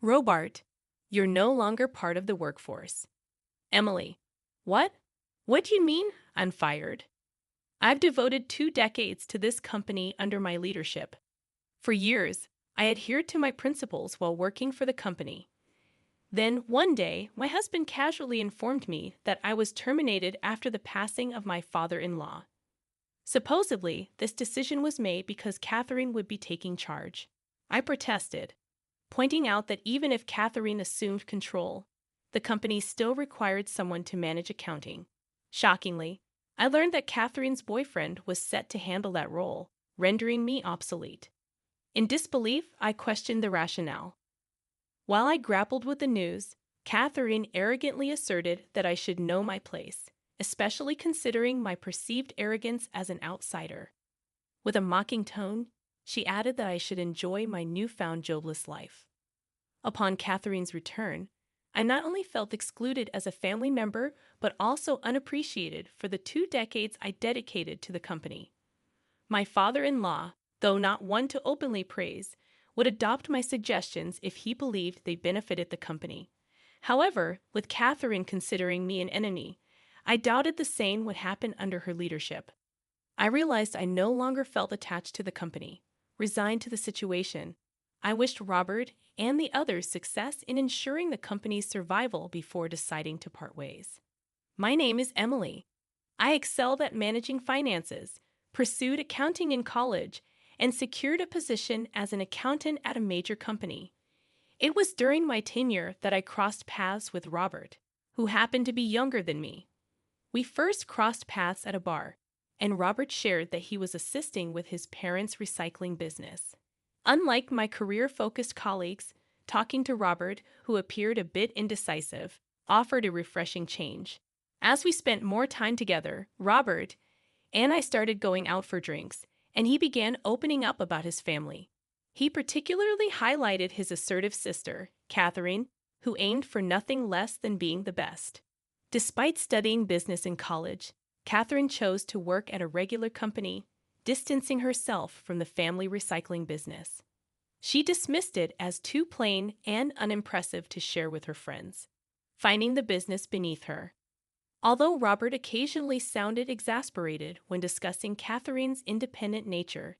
Robart, you're no longer part of the workforce. Emily, what? What do you mean I'm fired? I've devoted 2 decades to this company under my leadership. For years, I adhered to my principles while working for the company. Then, one day, my husband casually informed me that I was terminated after the passing of my father-in-law. Supposedly, this decision was made because Catherine would be taking charge. I protested, pointing out that even if Catherine assumed control, the company still required someone to manage accounting. Shockingly, I learned that Catherine's boyfriend was set to handle that role, rendering me obsolete. In disbelief, I questioned the rationale. While I grappled with the news, Catherine arrogantly asserted that I should know my place, especially considering my perceived arrogance as an outsider. With a mocking tone, she added that I should enjoy my newfound jobless life. Upon Catherine's return, I not only felt excluded as a family member, but also unappreciated for the 2 decades I dedicated to the company. My father-in-law, though not one to openly praise, would adopt my suggestions if he believed they benefited the company. However, with Catherine considering me an enemy, I doubted the same would happen under her leadership. I realized I no longer felt attached to the company. Resigned to the situation, I wished Robert and the others success in ensuring the company's survival before deciding to part ways. My name is Emily. I excelled at managing finances, pursued accounting in college, and secured a position as an accountant at a major company. It was during my tenure that I crossed paths with Robert, who happened to be younger than me. We first crossed paths at a bar, and Robert shared that he was assisting with his parents' recycling business. Unlike my career-focused colleagues, talking to Robert, who appeared a bit indecisive, offered a refreshing change. As we spent more time together, Robert and I started going out for drinks, and he began opening up about his family. He particularly highlighted his assertive sister, Catherine, who aimed for nothing less than being the best. Despite studying business in college, Catherine chose to work at a regular company, distancing herself from the family recycling business. She dismissed it as too plain and unimpressive to share with her friends, finding the business beneath her. Although Robert occasionally sounded exasperated when discussing Catherine's independent nature,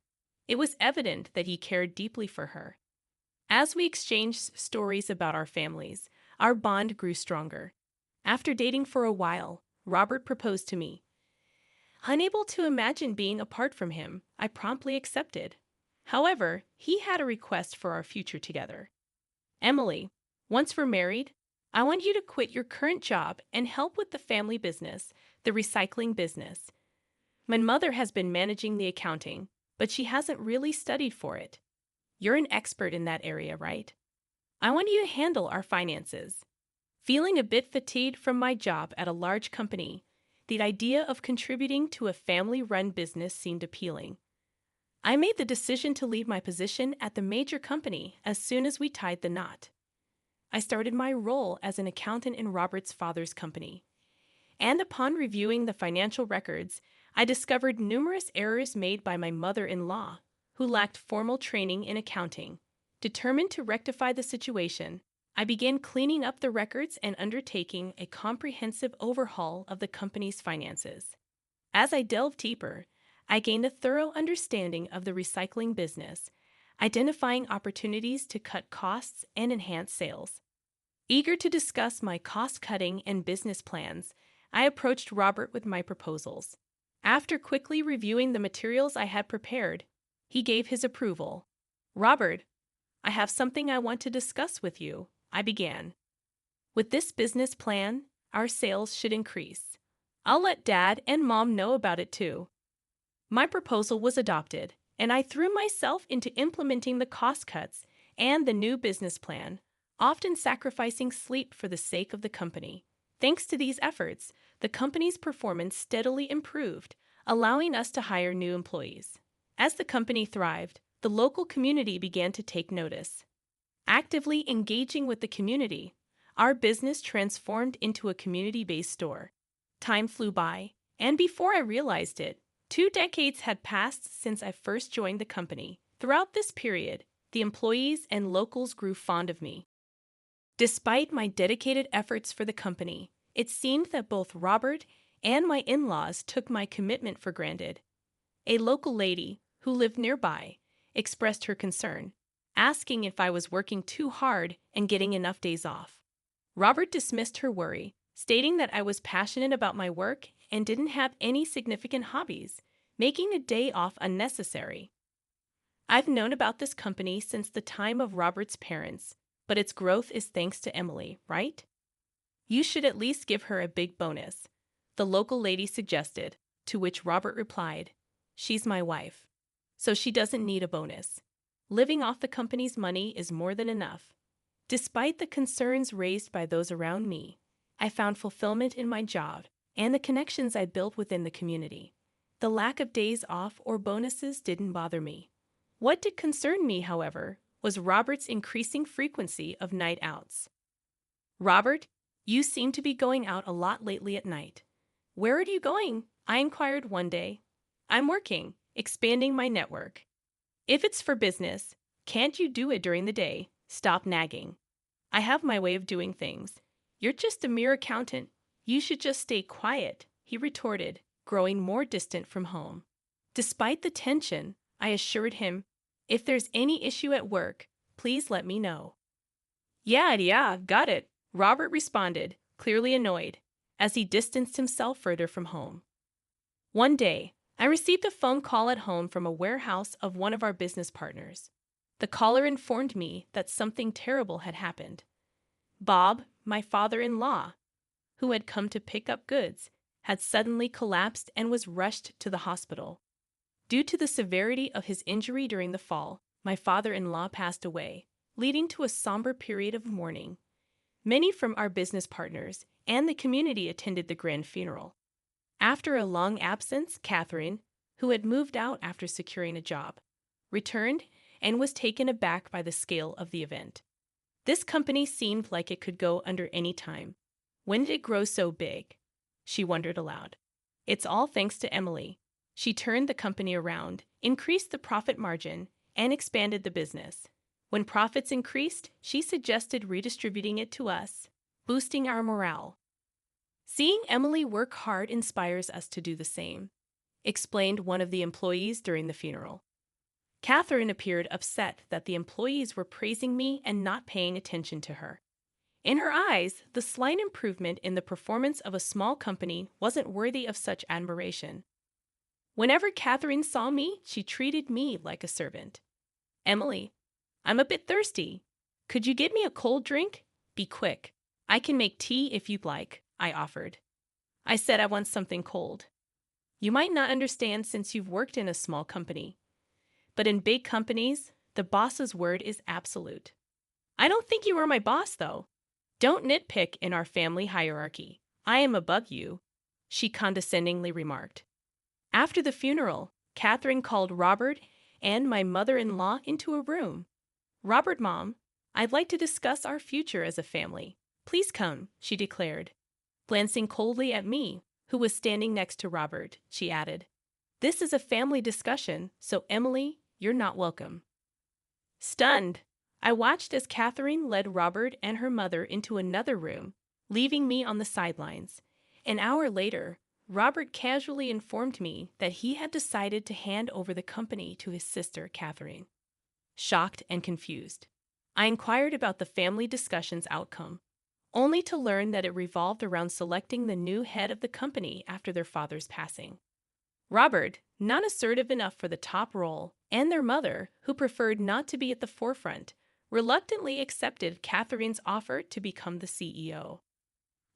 it was evident that he cared deeply for her. As we exchanged stories about our families, our bond grew stronger. After dating for a while, Robert proposed to me. Unable to imagine being apart from him, I promptly accepted. However, he had a request for our future together. Emily, once we're married, I want you to quit your current job and help with the family business, the recycling business. My mother has been managing the accounting, but she hasn't really studied for it. You're an expert in that area, right? I want you to handle our finances. Feeling a bit fatigued from my job at a large company, the idea of contributing to a family-run business seemed appealing. I made the decision to leave my position at the major company as soon as we tied the knot. I started my role as an accountant in Robert's father's company. And upon reviewing the financial records, I discovered numerous errors made by my mother-in-law, who lacked formal training in accounting. Determined to rectify the situation, I began cleaning up the records and undertaking a comprehensive overhaul of the company's finances. As I delved deeper, I gained a thorough understanding of the recycling business, identifying opportunities to cut costs and enhance sales. Eager to discuss my cost-cutting and business plans, I approached Robert with my proposals. After quickly reviewing the materials I had prepared, he gave his approval. Robert, I have something I want to discuss with you, I began. With this business plan, our sales should increase. I'll let Dad and Mom know about it too. My proposal was adopted, and I threw myself into implementing the cost cuts and the new business plan, often sacrificing sleep for the sake of the company. Thanks to these efforts, the company's performance steadily improved, allowing us to hire new employees. As the company thrived, the local community began to take notice. Actively engaging with the community, our business transformed into a community-based store. Time flew by, and before I realized it, 2 decades had passed since I first joined the company. Throughout this period, the employees and locals grew fond of me. Despite my dedicated efforts for the company, it seemed that both Robert and my in-laws took my commitment for granted. A local lady, who lived nearby, expressed her concern, asking if I was working too hard and getting enough days off. Robert dismissed her worry, stating that I was passionate about my work and didn't have any significant hobbies, making a day off unnecessary. I've known about this company since the time of Robert's parents, but its growth is thanks to Emily, right? You should at least give her a big bonus, the local lady suggested, to which Robert replied, "She's my wife, so she doesn't need a bonus. Living off the company's money is more than enough." Despite the concerns raised by those around me, I found fulfillment in my job and the connections I built within the community. The lack of days off or bonuses didn't bother me. What did concern me, however, was Robert's increasing frequency of night outs. "Robert, you seem to be going out a lot lately at night. Where are you going?" I inquired one day. "I'm working, expanding my network." "If it's for business, can't you do it during the day? Stop nagging. I have my way of doing things. You're just a mere accountant. You should just stay quiet," he retorted, growing more distant from home. Despite the tension, I assured him, "If there's any issue at work, please let me know." Yeah, got it," Robert responded, clearly annoyed, as he distanced himself further from home. One day, I received a phone call at home from a warehouse of one of our business partners. The caller informed me that something terrible had happened. Bob, my father-in-law, who had come to pick up goods, had suddenly collapsed and was rushed to the hospital. Due to the severity of his injury during the fall, my father-in-law passed away, leading to a somber period of mourning. Many from our business partners and the community attended the grand funeral. After a long absence, Catherine, who had moved out after securing a job, returned and was taken aback by the scale of the event. This company seemed like it could go under any time. When did it grow so big? She wondered aloud. It's all thanks to Emily. She turned the company around, increased the profit margin, and expanded the business. When profits increased, she suggested redistributing it to us, boosting our morale. "Seeing Emily work hard inspires us to do the same," explained one of the employees during the funeral. Catherine appeared upset that the employees were praising me and not paying attention to her. In her eyes, the slight improvement in the performance of a small company wasn't worthy of such admiration. Whenever Catherine saw me, she treated me like a servant. "Emily, I'm a bit thirsty. Could you get me a cold drink? Be quick. I can make tea if you'd like," I offered. "I said I want something cold." "You might not understand since you've worked in a small company. But in big companies, the boss's word is absolute." "I don't think you are my boss, though. Don't nitpick in our family hierarchy. I am above you," she condescendingly remarked. After the funeral, Catherine called Robert and my mother-in-law into a room. "Robert, Mom, I'd like to discuss our future as a family. Please come," she declared. Glancing coldly at me, who was standing next to Robert, she added, "This is a family discussion, so Emily, you're not welcome." Stunned, I watched as Catherine led Robert and her mother into another room, leaving me on the sidelines. An hour later, Robert casually informed me that he had decided to hand over the company to his sister, Catherine. Shocked and confused, I inquired about the family discussion's outcome, only to learn that it revolved around selecting the new head of the company after their father's passing. Robert, not assertive enough for the top role, and their mother, who preferred not to be at the forefront, reluctantly accepted Catherine's offer to become the CEO.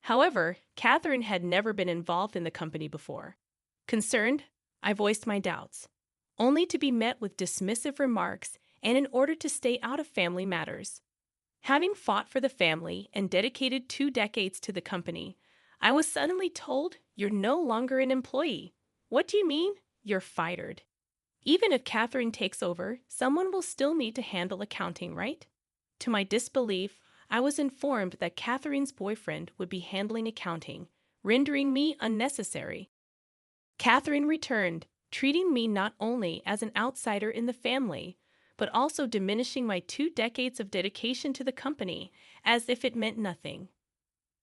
However, Catherine had never been involved in the company before. Concerned, I voiced my doubts, only to be met with dismissive remarks and in order to stay out of family matters. Having fought for the family and dedicated 2 decades to the company, I was suddenly told, "You're no longer an employee." "What do you mean?" "You're fired. Even if Catherine takes over, someone will still need to handle accounting, right?" To my disbelief, I was informed that Catherine's boyfriend would be handling accounting, rendering me unnecessary. Catherine returned, treating me not only as an outsider in the family, but also diminishing my 2 decades of dedication to the company as if it meant nothing.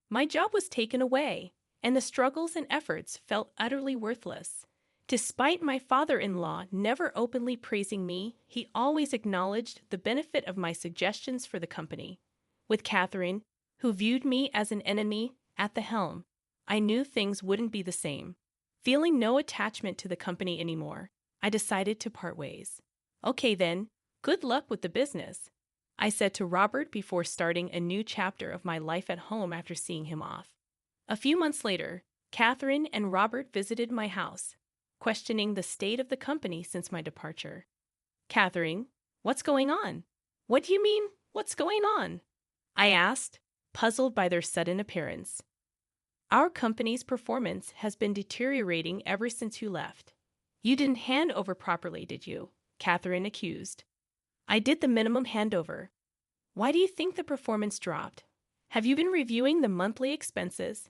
My job was taken away, and the struggles and efforts felt utterly worthless. Despite my father-in-law never openly praising me, he always acknowledged the benefit of my suggestions for the company. With Catherine, who viewed me as an enemy, at the helm, I knew things wouldn't be the same. Feeling no attachment to the company anymore, I decided to part ways. Okay then, good luck with the business, I said to Robert before starting a new chapter of my life at home after seeing him off. A few months later, Catherine and Robert visited my house, questioning the state of the company since my departure. Catherine, what's going on? What do you mean, what's going on? I asked, puzzled by their sudden appearance. Our company's performance has been deteriorating ever since you left. You didn't hand over properly, did you? Catherine accused. I did the minimum handover. Why do you think the performance dropped? Have you been reviewing the monthly expenses?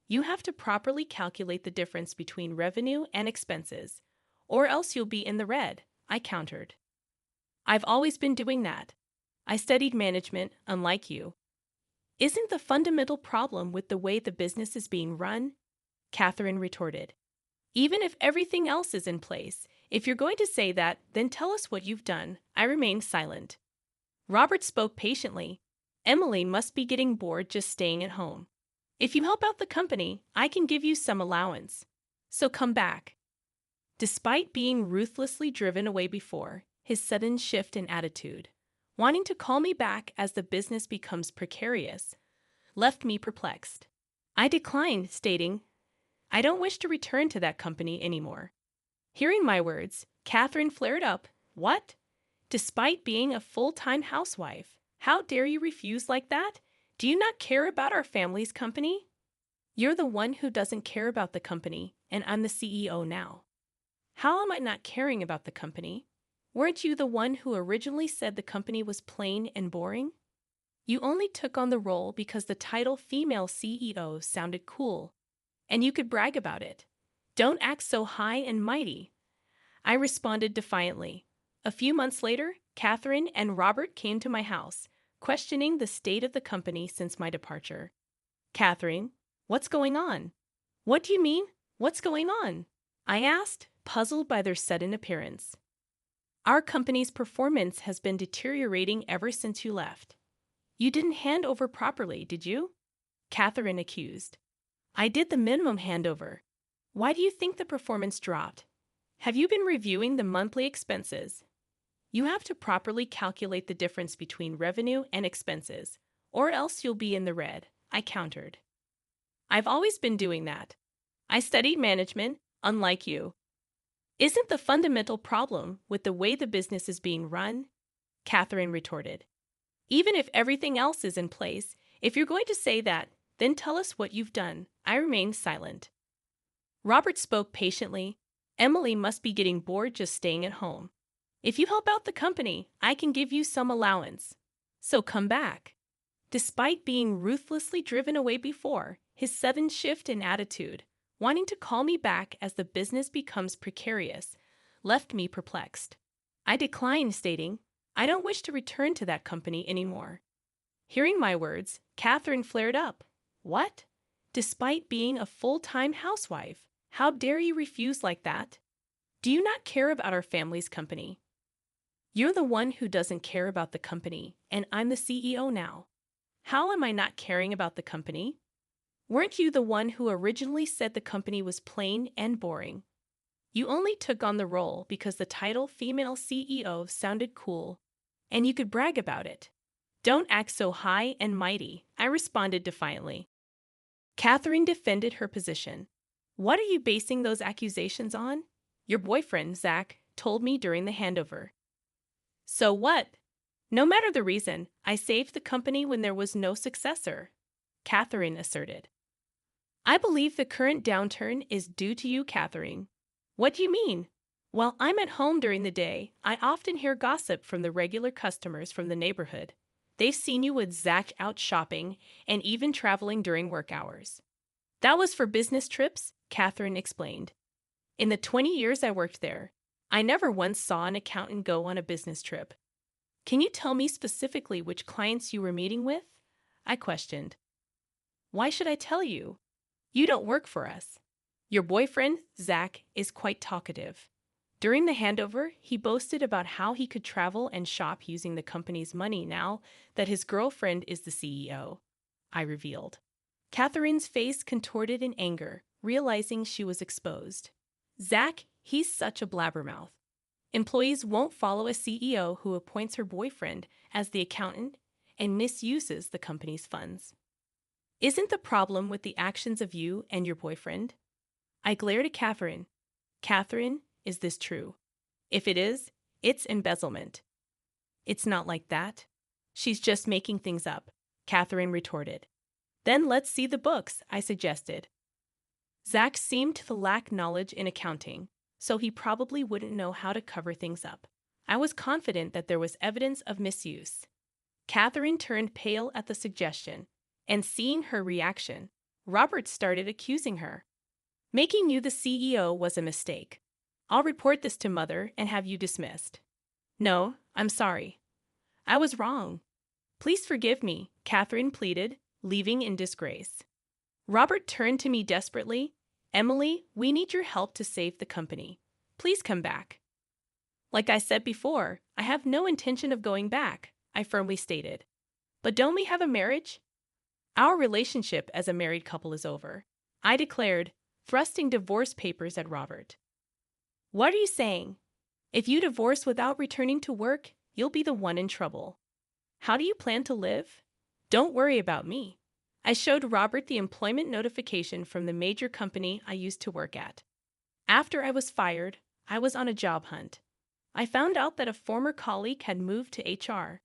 You have to properly calculate the difference between revenue and expenses, or else you'll be in the red, I countered. I've always been doing that. I studied management, unlike you. Isn't the fundamental problem with the way the business is being run? Catherine retorted. Even if everything else is in place, if you're going to say that, then tell us what you've done. I remained silent. Robert spoke patiently. Emily must be getting bored just staying at home. If you help out the company, I can give you some allowance. So come back. Despite being ruthlessly driven away before, his sudden shift in attitude, wanting to call me back as the business becomes precarious, left me perplexed. I declined, stating, I don't wish to return to that company anymore. Hearing my words, Catherine flared up. What? Despite being a full-time housewife, how dare you refuse like that? Do you not care about our family's company? You're the one who doesn't care about the company, and I'm the CEO now. How am I not caring about the company? Weren't you the one who originally said the company was plain and boring? You only took on the role because the title female CEO sounded cool, and you could brag about it. Don't act so high and mighty. I responded defiantly. A few months later, Catherine and Robert came to my house, questioning the state of the company since my departure. Catherine, what's going on? What do you mean, what's going on? I asked, puzzled by their sudden appearance. Our company's performance has been deteriorating ever since you left. You didn't hand over properly, did you? Catherine accused. I did the minimum handover. Why do you think the performance dropped? Have you been reviewing the monthly expenses? You have to properly calculate the difference between revenue and expenses, or else you'll be in the red, I countered. I've always been doing that. I studied management, unlike you. Isn't the fundamental problem with the way the business is being run? Catherine retorted. Even if everything else is in place, if you're going to say that, then tell us what you've done. I remained silent. Robert spoke patiently. Emily must be getting bored just staying at home. If you help out the company, I can give you some allowance. So come back. Despite being ruthlessly driven away before, his sudden shift in attitude, wanting to call me back as the business becomes precarious, left me perplexed. I declined, stating, I don't wish to return to that company anymore. Hearing my words, Catherine flared up. What? Despite being a full-time housewife, how dare you refuse like that? Do you not care about our family's company? You're the one who doesn't care about the company, and I'm the CEO now. How am I not caring about the company? Weren't you the one who originally said the company was plain and boring? You only took on the role because the title female CEO sounded cool, and you could brag about it. Don't act so high and mighty, I responded defiantly. Catherine defended her position. What are you basing those accusations on? Your boyfriend, Zach, told me during the handover. So what? No matter the reason, I saved the company when there was no successor, Catherine asserted. I believe the current downturn is due to you, Catherine. What do you mean? While I'm at home during the day, I often hear gossip from the regular customers from the neighborhood. They've seen you with Zach out shopping and even traveling during work hours. That was for business trips, Catherine explained. In the 20 years I worked there, I never once saw an accountant go on a business trip. Can you tell me specifically which clients you were meeting with? I questioned. Why should I tell you? You don't work for us. Your boyfriend, Zach, is quite talkative. During the handover, he boasted about how he could travel and shop using the company's money now that his girlfriend is the CEO. I revealed. Catherine's face contorted in anger, realizing she was exposed. Zach, he's such a blabbermouth. Employees won't follow a CEO who appoints her boyfriend as the accountant and misuses the company's funds. Isn't the problem with the actions of you and your boyfriend? I glared at Catherine. Catherine, is this true? If it is, it's embezzlement. It's not like that. She's just making things up, Catherine retorted. Then let's see the books, I suggested. Zach seemed to lack knowledge in accounting, so he probably wouldn't know how to cover things up. I was confident that there was evidence of misuse. Catherine turned pale at the suggestion, and seeing her reaction, Robert started accusing her. Making you the CEO was a mistake. I'll report this to Mother and have you dismissed. No, I'm sorry. I was wrong. Please forgive me, Catherine pleaded, leaving in disgrace. Robert turned to me desperately. Emily, we need your help to save the company. Please come back. Like I said before, I have no intention of going back, I firmly stated. But don't we have a marriage? Our relationship as a married couple is over, I declared, thrusting divorce papers at Robert. What are you saying? If you divorce without returning to work, you'll be the one in trouble. How do you plan to live? Don't worry about me. I showed Robert the employment notification from the major company I used to work at. After I was fired, I was on a job hunt. I found out that a former colleague had moved to HR.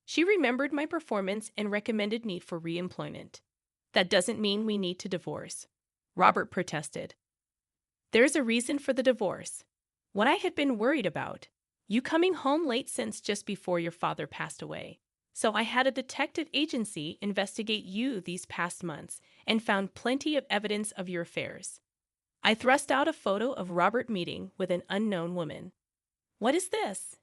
She remembered my performance and recommended me for re-employment. That doesn't mean we need to divorce, Robert protested. There's a reason for the divorce. What I had been worried about. You coming home late since just before your father passed away. So I had a detective agency investigate you these past months and found plenty of evidence of your affairs. I thrust out a photo of Robert meeting with an unknown woman. What is this?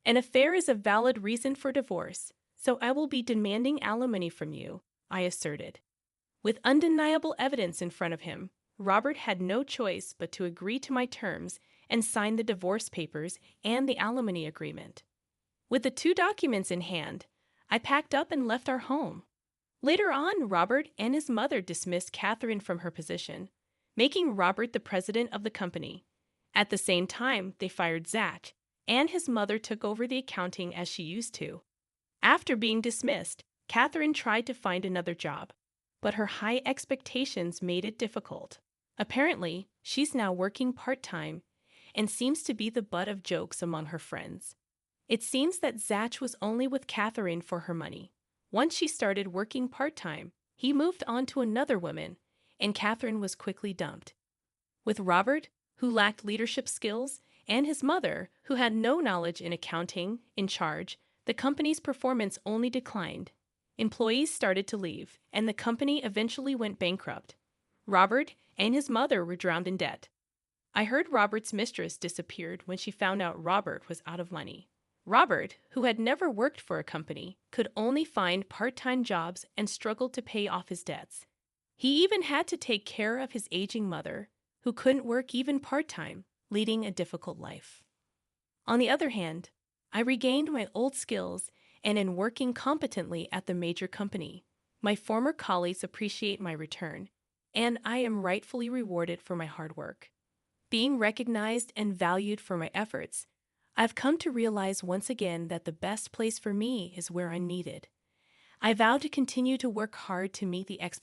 An affair is a valid reason for divorce, so I will be demanding alimony from you, I asserted. With undeniable evidence in front of him, Robert had no choice but to agree to my terms and sign the divorce papers and the alimony agreement. With the two documents in hand, I packed up and left our home. Later on, Robert and his mother dismissed Catherine from her position, making Robert the president of the company. At the same time, they fired Zach, and his mother took over the accounting as she used to. After being dismissed, Catherine tried to find another job, but her high expectations made it difficult. Apparently, she's now working part-time and seems to be the butt of jokes among her friends. It seems that Zach was only with Catherine for her money. Once she started working part-time, he moved on to another woman, and Catherine was quickly dumped. With Robert, who lacked leadership skills, and his mother, who had no knowledge in accounting, in charge, the company's performance only declined. Employees started to leave, and the company eventually went bankrupt. Robert and his mother were drowned in debt. I heard Robert's mistress disappeared when she found out Robert was out of money. Robert, who had never worked for a company, could only find part-time jobs and struggled to pay off his debts. He even had to take care of his aging mother, who couldn't work even part-time, leading a difficult life. On the other hand, I regained my old skills and in working competently at the major company. My former colleagues appreciate my return, and I am rightfully rewarded for my hard work. Being recognized and valued for my efforts, I've come to realize once again that the best place for me is where I'm needed. I vow to continue to work hard to meet the expectations